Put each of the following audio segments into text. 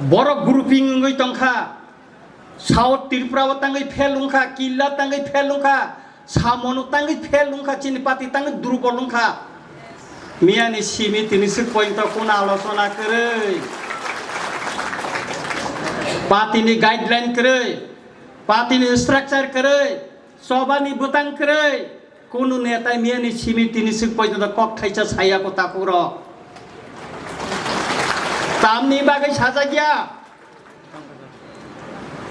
borok grouping ngoi tongkha South Tripura tangai felungkha Killa tangai felungkha Samonu tangai felungkha Cinipati tangai durbolungkha Miani simi tini point kuna alosona kerei Patini guideline kerei Patini structure kerei Sobani butang kerei Kunu neta miani simi tini point kok thaicha saya kota puro Tamni bagai sajagya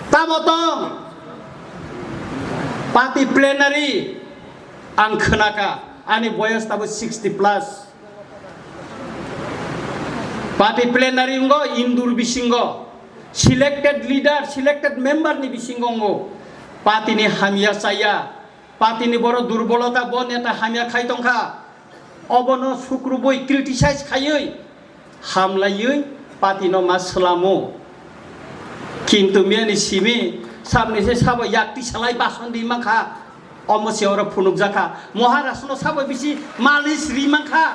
Tamotong Party plenary ang khenaka ani boyos tabu 60 plus Party plenary ngo indur bisingo selected leader selected member ni bisingo ngo party ni hamia saya party ni boro durbolota bon eta hamia khaitongkha obono sukruboi criticize khayoi hamlayoi party no maslamo কিন্তু মিয়ানি সিমি সামনে সে sub ইয়াকটি সালাই বাসন দি মাখা অমসে ওরা ফুনুক জাখা Maharashtra sub বেশি মালিশ রি মাখা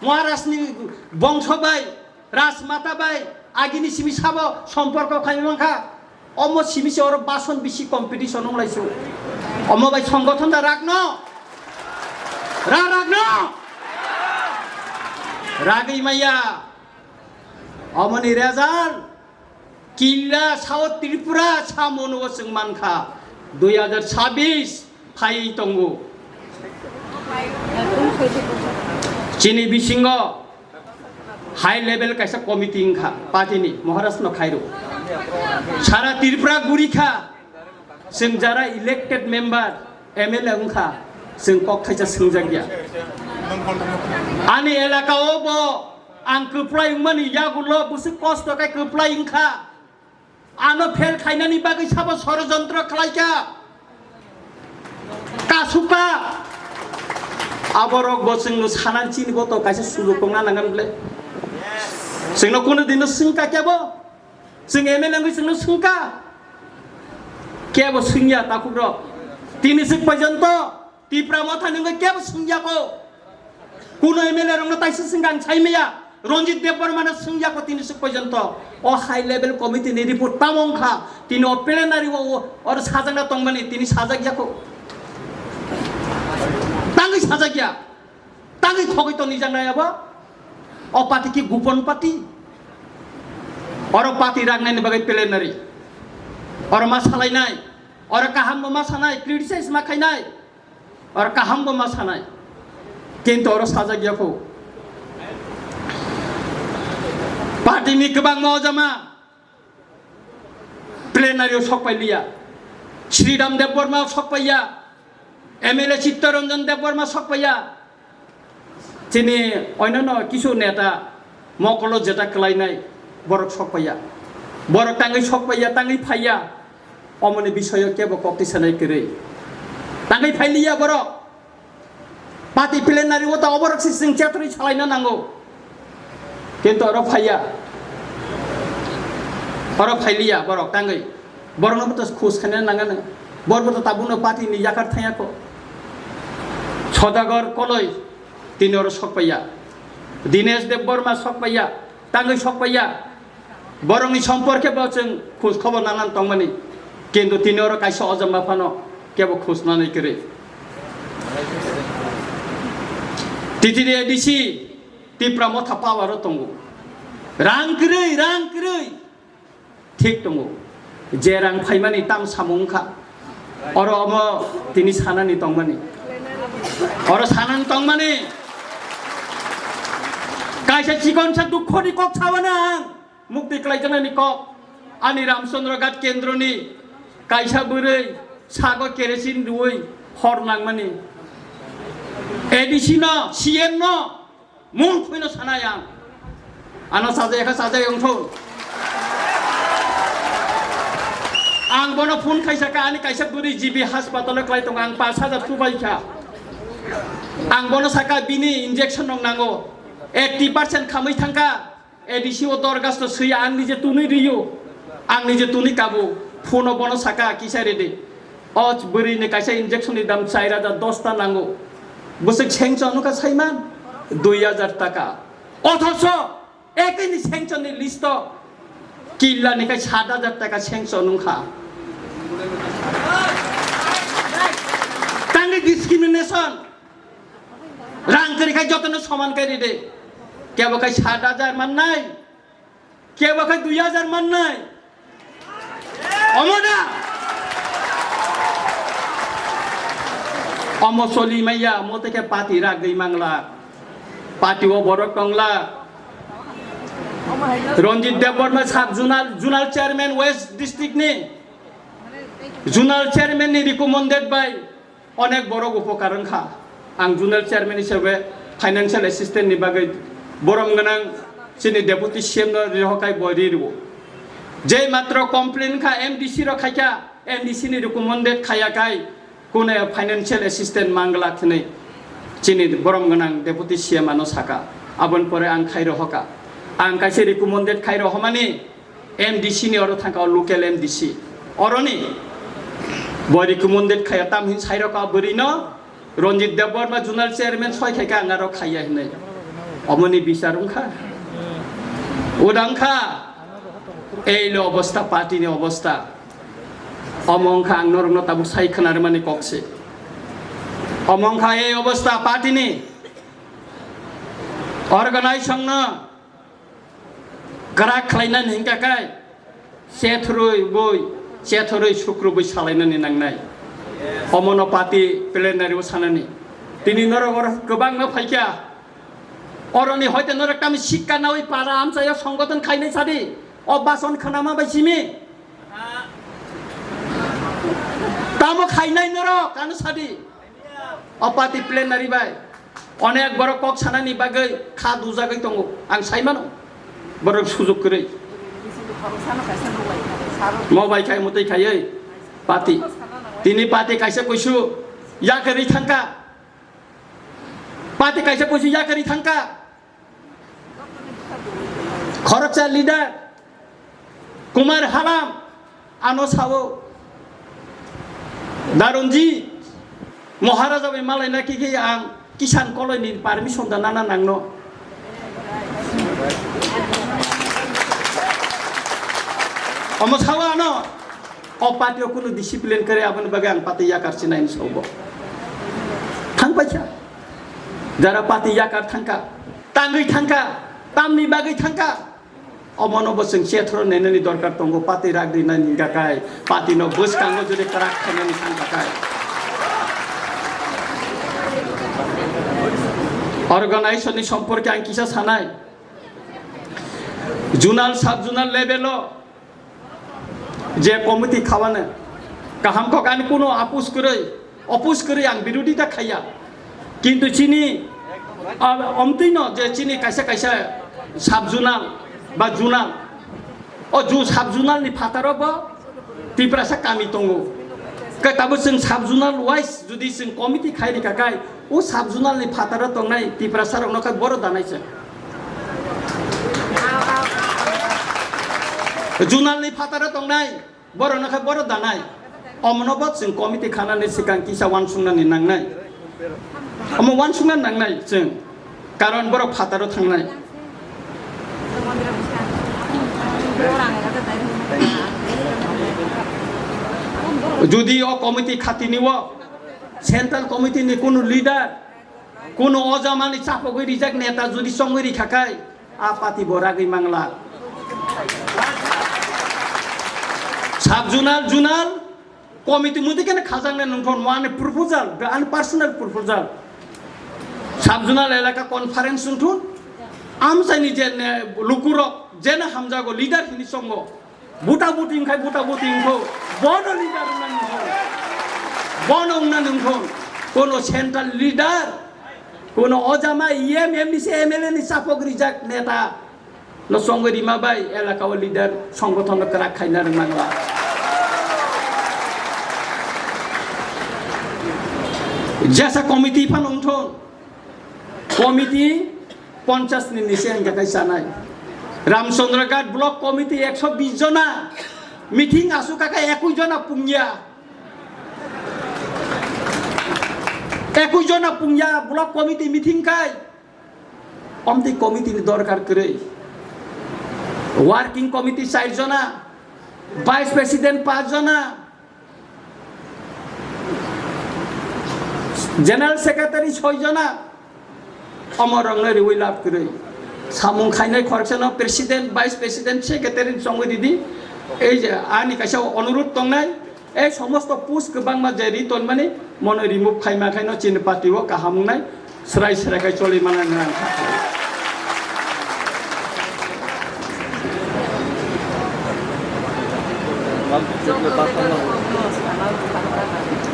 মহারাষ্ট্রনি বংশ বাই রাজমাতা বাই আগিনি সিমি সাব সম্পর্ক খাই মাখা অম সিমি সে ওরা বাসন বেশি কম্পিটিশন হলাইছো অম বাই সংগঠনটা রাখনো রাখনো রাগই মাইয়া অমনি result Killa South Tripura Samonu waseng manka 2026 phai tongo Chini bisingo high level kaisa committee kha party ni Maharashtra khairu Sara Tripura guri kha sing jara elected member MLA kha sing kok khaisa singjagya Ani elaka obo ang keplai mani yagulo busuk kosto kai keplai kha Ano fel khainani bagai sabo ষড়যন্ত্র khlaika kasuka aborok bosengno sanan chini boto kaisa sujog tongna nangan ble sengno kono dino singka kebo sing MLA ngi sengno singka kebo singya takuro tini sik pajanto Tripura motha ngi kebo singya ko kono MLA rongno taisa singang chaimeya Ronjit Debormana sungja ko tini suk pajanto o high level committee ni report tamong kha tini o plenary or sajagna tongmani tini sajagya ko tangi sajagya tangi thogoi to nijang na yaba o party ki gupon party or party ragnai ni bagai plenary or masalai nai or kaham masanai criticize makai nai or kaham masanai kintu or sajagya ko Parti ni kebang mau jama plenary sok pailia Sridham Deborma sok paya MLA Chittaranjan Deborma sok paya Chini oinano kisu neta mokolo jeta kelainai borok sok paya borok tangai sok paya tangai phaya omoni bishoyo kebo kopti sanai kere tangai phailia borok parti plenary ota oborok sing chatri chalaina nango Kento orang phaya, orang phailia, borok tanggai, borok no betul khus kena nangan, borok betul tabun parti ni yakar thanya ko, Sodagar koloi, tini orang sok paya, Dinesh Deborma sok paya, tanggai sok paya, borok ni sompor ke baceng khus khobar nangan tongmani, kento tini orang kaisa ojam mafano, kebo khus nanai kere, titi dia edisi. Tripura motha power tongo rang krei thik tongo je rang phaimani tam samungkha oro omo tini sanani tongmani oro sanan tongmani kaisa chikon sa dukhoni kok chawana mukti klaijana ni kok ani Ramchandra Ghat kendro ni kaisa burei sago keresin duoi hor nangmani ADC no CM no Mung kuino sanayang, ano saja yang thol. Ang bono pun kaisa ka ani kaisa buri GB hospital klai tong ang 5,000 subai kha. Ang bono saka bini injection nong nango 80% khamai thangka ADC o dorgas to suya ang nije tuni riyo ang nije tuni kabu phono bono saka kisai rede. Och buri ne kaisa injection ni dam 4,010 ta nango. Busuk chengchon ka saiman 2,000 টাকা অথচ একই সেংশনের list কিল্লানিকায় 7,000 টাকা sanction খা তাঙ্গে discrimination রাংকারিখায় যতন সমানকারী দে কেবকায় 7,000 মান নাই কেবকায় 2,000 মান নাই অমদা অমসলি মাইয়া মতেকে পাতি রাগৈ মাংলা পাতিও বড় টংলা রঞ্জিত দেববর্মা সাব জোনাল চেয়ারম্যান ওয়েস্ট ডিস্ট্রিক্ট নি জোনাল চেয়ারম্যান নি রিকমেন্ডেড বাই অনেক বড় উপকার খা आं जुनेल चेयरमैन हिसाबै फाइनेंशियल एसिस्टेंट नि बागै बरम गोनां जोंनि डेपुटी सीएम रहकाय बरिरबो जे मात्र कमप्लेन खा एमडीसी र खायका एमडीसी नि रिकमेंडेड खायाखाय कोने फाइनेंशियल एसिस्टेंट मांगला थनै जोंनि बरम गोनां डेपुटी सीएम आनो साका आबन परे आं खाय रहका आं कायसे रिकमेंडेड खाय रहमानि एमडीसी नि अरो थांका लोकल एमडीसी अरनि बय रिकमेंडेड खाया ताम हिन साइरका बरिनो रंजित देबबर्मा जुनाल चेयरमैन सय खायका आंगारो खाया हिनै अमनि बिचारुंखा उदांखा एइल अवस्था पार्टीनि अवस्था अमंखा आं नरनो ताबु सायखनार माने कक्से अमंखा ए अवस्था पार्टीनि अर्गानाइजेसन न ग्रा खालायनानै हिंगाखाय सेथरै सुक्रुबै सालायनानै नांनाय अमन पार्टी प्लेनारि सानानि दिनै नरगर गोबां फायखा अरनि हयते नरक तामि शिक्षा नावै पारा आमसाया संगठन खायनाय सादि अबासन खानामा बायसिमि तामो खायनाय नरक कानो सादि अ पार्टी प्लेनारि बाय अनेक बड़ कक सानानि बागै खा दुजागै दङ आं सायमानो बड़ सुजुग करै मबाइखाय मतै खायै पार्टी दिनै पार्टी कायसे कइसु याकरि थांका पार्टी कायसे कइसु याकरि थांका खरचा लीडर कुमार हालाम आनो सावो दारुनजी महाराजा बे मालाय नाखि आं किसान कलनि पारमिशन दाना नांनो अमो सावा आनो अ पार्टीयाव कुनु डिसिप्लिन करे आबन बागै आं पार्टी याकार सिनायनि सावबो थांबायसा जारा पार्टी याकार थांका तांगै थांका तामनि बागै थांका अमनो बसं सेथ्र नेननि दरकार दंगो पार्टी रागदिनानि गाकाय पार्टीनो बसकांगो जुदि कराक खानानि थांकाय अर्गानाइजेशननि सम्पर्के आं किसा सानाय जुनाल साब जुनाल लेभेलो जे कमिटी खावानो गाहामखौ गानि कोनो अपुस करै आं बिरोधिता खाया किन्तु चिनि अमतैन जे चिनि कायसे कायसे साब जुनाल बा जुनाल अ जु साब जुनालनि फातारावबो तिप्रासा कामि दङो कताबो जों साब जुनाल वाइस जुदि जों कमिटी खायरि काकाय ओ साब जुनालनि फाताराव दंनाय तिप्रासा रनका बर' दानायसो जुनालनि फाताराव दंनाय बर'नखा बर' दानाय अमनबो जों कमिटी खानानै सिगां किसा वानसुंनानै नांनाय अम वानसुंनानै नांनाय जों कारण बर' फाताराव थांनाय जुदि अ कमिटी खाथिनिव सेंट्रल कमिटीनि कोनो लिडार कोनो अजामानि चापगै रिजाक नेता जुदि संगै खाकाय आ पार्टी बरागै मांगला साब जुनाल कमिटी मुदि केन खाजांने नोंथन वान प्रपोजल आन पर्सनल प्रपोजल साब जुनाल एलाका कन्फारेंस नोंथन आमसाइनि जे लुकुरक जेना हामजागो लिडार हिनि संग बुटा बुटिंखाय बुटा बुटिंखौ बन लिडार नोंथन कोनो सेंट्रल लिडार कोनो अजामा इएम एमडीसी एमएलए नि चापक रिजाक नेता न संग रिमाबाय एलाकाव लिडार संगठन करा खायना रोंनांला जैसा कमिटी फा नोंथन कमिटी 50 नि निसे अंगाखाय सानाय रामचंद्रघाट ब्लक कमिटी 120 जना मीटिंग आसु काका 21 जना पुंगिया 21 जना पुंगिया ब्लक कमिटी मीटिंग काय अमती कमिटी नि दरकार करे ওয়ার্কিং কমিটি 4 জনা ভাইস প্রেসিডেন্ট 5 জনা জেনারেল সেক্রেটারি 6 জনা অমরংনো রিউই লাভ করে সামুং খাইনাই খরচানো প্রেসিডেন্ট ভাইস প্রেসিডেন্ট সেক্রেটারি সঙ্গে দিদি এই যে আনি কাছে অনুরোধ দंनाय এই সমস্ত পুস গোबांमा যে রিতন মানে মনে রিমুভ খাইমা খাইনো চিন পার্টিও কাহামনাই সরাই সরাই চলি মানে নাং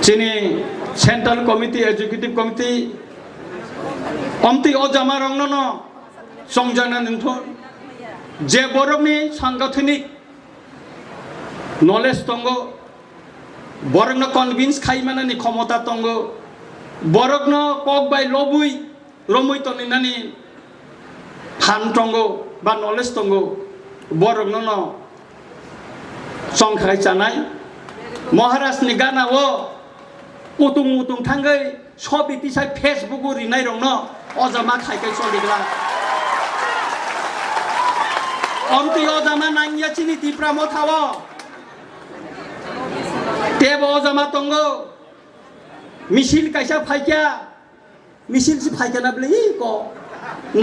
চিনি সেন্ট্রাল কমিটি এক্সিকিউটিভ কমিটি অমতি অজামা রংন সংজানা নথ যে বরংনি সাংগঠনিক নলেজ দङ বরংনো কনভিন্স খাইমানাनि ক্ষমতা দङ বরংনো কক বাই লবুই রমুই তনিনাनि ফান दङ বা নলেজ दङ বরংनो সংখাই জানাই মহারাষ্ট্রनि গানাও উতুং উতুং থাঙ্গै সবিতি সাই ফেসবুক রিনাই রংनो অজামা খাইkai চলিग्ला অমতি অজামা নাইয়া চিনি তিপ্রা মথাও তেব অজামা দङ মিছিল কাইসা ফাইকা মিছিল সি ফাইকা না বলে ক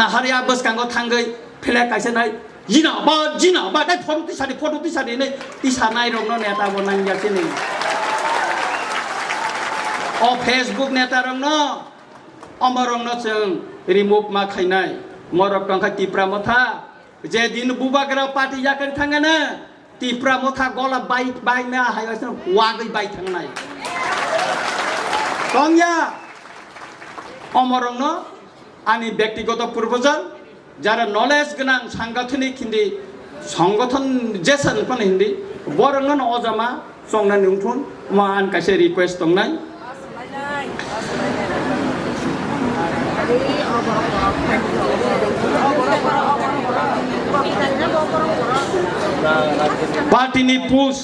নাহারিয়া বসকাঙ্গ থাঙ্গै ফেলা কাইসা নাই জিনা বা তাই ফটো তিসারি नै তিসা নাই রংनो নেতা বনাইया চিনি অ ফেসবুক নেতা রংनो অমরংनो जों रिमुभ मा खाइनाय मरक टंखा तिप्रा मथा जे दिन बुबाग्रा पार्टी जाकर थांगाना तिप्रा मथा गला बाइक बाइना हायसन वागै बाइ थांनाय तंया अमरंनो आंनि व्यक्तिगत प्रपोजल যারা নলেজ গোনাं সাংগঠনিক হিন্দি সংগঠন जेसन पण हिंदी बरंगन अजामा संना नुथुन मान कासे रिक्वेस्ट दंनाय पार्टीनि पुस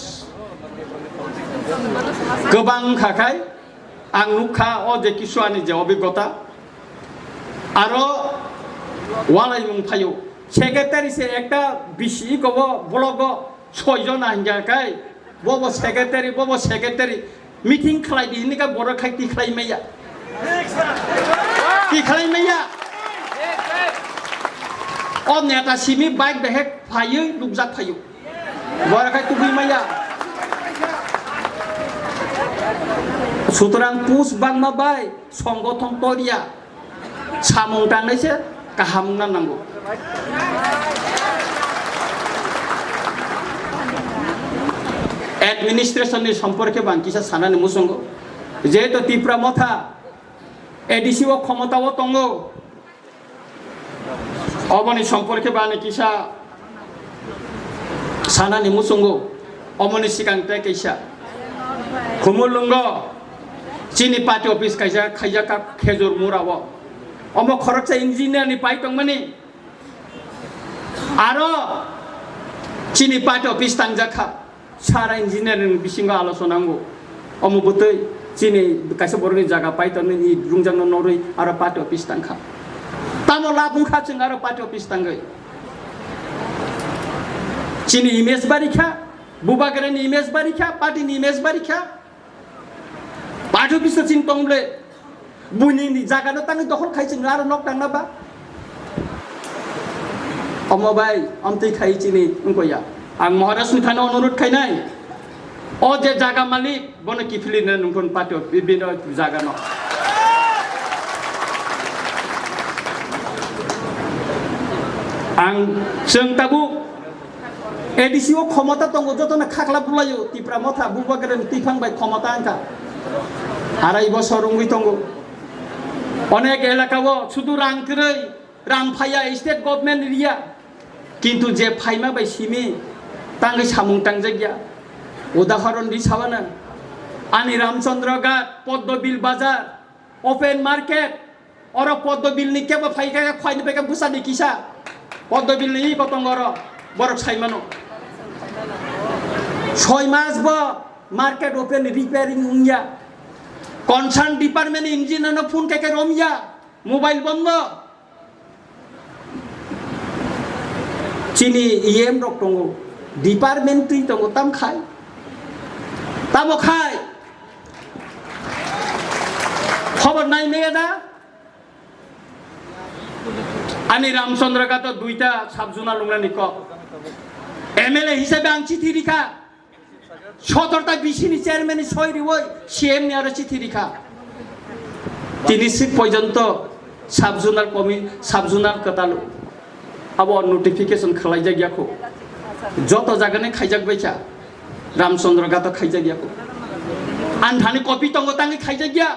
गोबां खाखाय आं नुखा अ जे किसुआनि जे अभिज्ञता आरो वालाय मुंफायो सेक्रेटारि से एकटा बिसि गब ब्लग 6 जन आंजाखाय बबो सेक्रेटारि मीटिंग खालायदि हिनिका बर खायति खालायमैया ती खालायमैया अ नेता सिमी बाइक बेहेक फायो लुकजाक फायो बर खाय तुबैमैया सुतरां पुस बांमा बाय संगठन तरिया सामं दांनायसे गाहाम नांगौ एडमिनिस्ट्रेशन सम्पर्के बांकिसा सानानि मुसंगो जेहेतु तिप्रा मथा एडिसिओ क्षमताओ दङ अमनि सम्पर्के बाने किसा सानानि मुसंगो अमनि सिगांते कैसा खुमुलुंग चिनी पार्टी ऑफिस कैसा खैजा का खेजुर मुराव अम खरकसा इंजिनियर नि पाइ दंमनि आरो चिनी पार्टी ऑफिस तांजाखा सारा इंजिनियरिंग बिसिंगा आलोचनांगौ अम बुतै चिनी कासे बरनि जागा पाइ तनि रुंजांनो नरै आरो पार्टी ऑफिस तांखा तामो लाबुखा जों आरो पार्टी ऑफिस तांगै चिनी इमेज बारिखा बुबागरेनि इमेज बारिखा पार्टीनि इमेज बारिखा पार्टी ऑफिस चिन तंगले बुनि जागानो तांगै दखल खाइसिं आरो नक तांनाबा अमबाय अमतै खाइ चिनी उनकोया आं महाराष्ट्र थानो अनुरोध खाइनाय अ जे जागा मालिक बनो किफिलिनो नुखन पार्टी बिबिनो जागानो आं जों ताबु एडिसिओ क्षमता दङ जतन खाखला बुलायो तिप्रा मथा बुबागरेन तिफांबाय क्षमता आंखा आराय बसर उंगै दङ अनेक एलाकाओ शुधु रां करै रां फाया स्टेट गभर्नमेंट एरिया किन्तु जे फाइमा बाय सिमी तांगै सामुं तांजागिया उदाहरण दिसावानो आनि रामचंद्र घाट पद्मबिल बाजार ओपन मार्केट और पद्मबिल नि केबो फाइका खाइनि बेका बुसानि किसा पद्मबिल नि पतंगर बरक साइमानो 6 मास बो मार्केट ओपन रिपेयरिंग उंया कनसार्न डिपार्टमेंट इंजिनियर फोन केके रमिया मोबाइल बंद chini iem rok tongo department tui tongo tam khai tamo khai খবর নাই মেয়েদা আমি রামচন্দ্র কা তো দুইটা সাবজুনা লুংলানি ক এমএলএ হিসেবে আং চিঠি লিখা 17টা বিসিনি চেয়ারম্যান সইরি ওই সিএম নি আর চিঠি লিখা 30 পর্যন্ত সাবজুনার কথালো আবো নোটিফিকেশন খালাই জায়গাখো যত জায়গানে খাইজাক বাইছা রামচন্দ্র কা তো খাইজা গিয়াখো আনধানি কপি তঙ্গ তাঙ্গি খাইজা গিয়া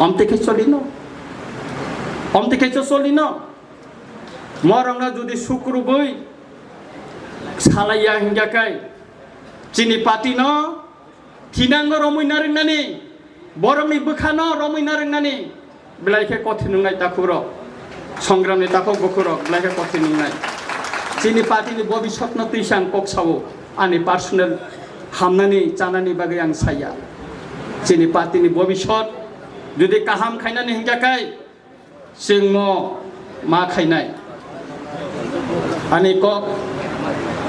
অমতেকে চলিনো অমতেকে চলিনো মরংনা যদি শুক্র বই সালাইয়া হিঙ্গাকাই চিনি পাতি ন থিনাঙ্গ রমইনা রংনানি বরংনি বখানো রমইনা রংনানি বেলাইকে কথি নুঙ্গাই তাকুর সংগ্রামনি তাকো বকুর বেলাইকে কথি নুঙ্গাই চিনি পাতিনি ভবিষ্যৎ ন তুইসাং ককসাবো আনি পার্সোনাল হামনানি চানানি বাগে আং সাইয়া চিনি পাতিনি ভবিষ্যৎ যদি কাহাম খাইনানি হিংগাকাই जों मा खायनाय आनी क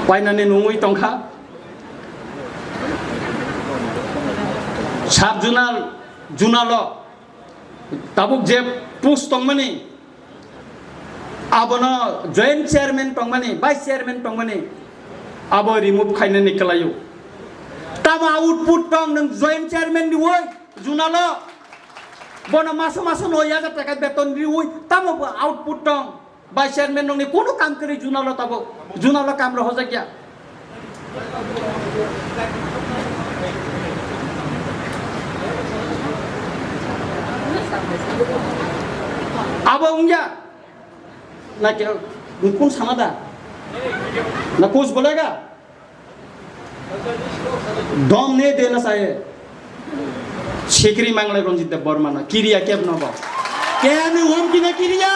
बायनानै नङै दंखा साब जुनाल ताबुक जे पोस्ट दंमानि आबनो जॉइंट चेयरमैन दंमानि वाइस चेयरमैन दंमानि आबो रिमुव खायनानै कलायो ताबो आउटपुट दं नों जॉइंट चेयरमैन नि वय जुनाल बना मासो मासो 9000 টাকা বেতন দি ওই তামো আউটপুট দং ভাইস চেয়ারম্যান নংনি কোনো কাম করি জুনালো তাবো জুনালো কাম রহ জাগিয়া আবো উঙ্গা না কে কোন সামাদা না কোচ বলেগা দম নে দেনা চাহে शेखरी मांगले रंजित देव बर्मा किरिया केब नब केन होम किना किरिया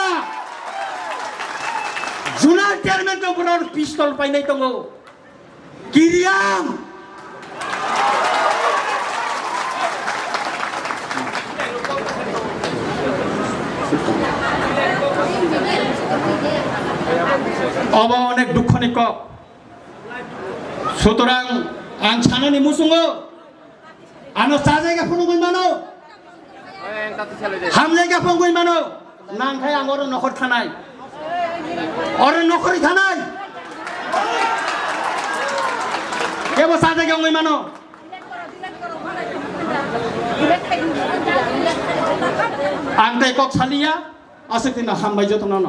जुनार चेयरमैन तो पुरा पिस्तल पाइनै तंगो किरियाम अब अनेक दुखनि क सुतरां आं सानानि मुसुङो आनो साजायगा फंगुइ मानो हामलायगा फंगुइ मानो नांखाय आं अर नखर थानाय अर नखरि थानाय केबो साजायगा फंगुइ मानो आं ताइ कक सालिया आसे किन हामबाय जतन न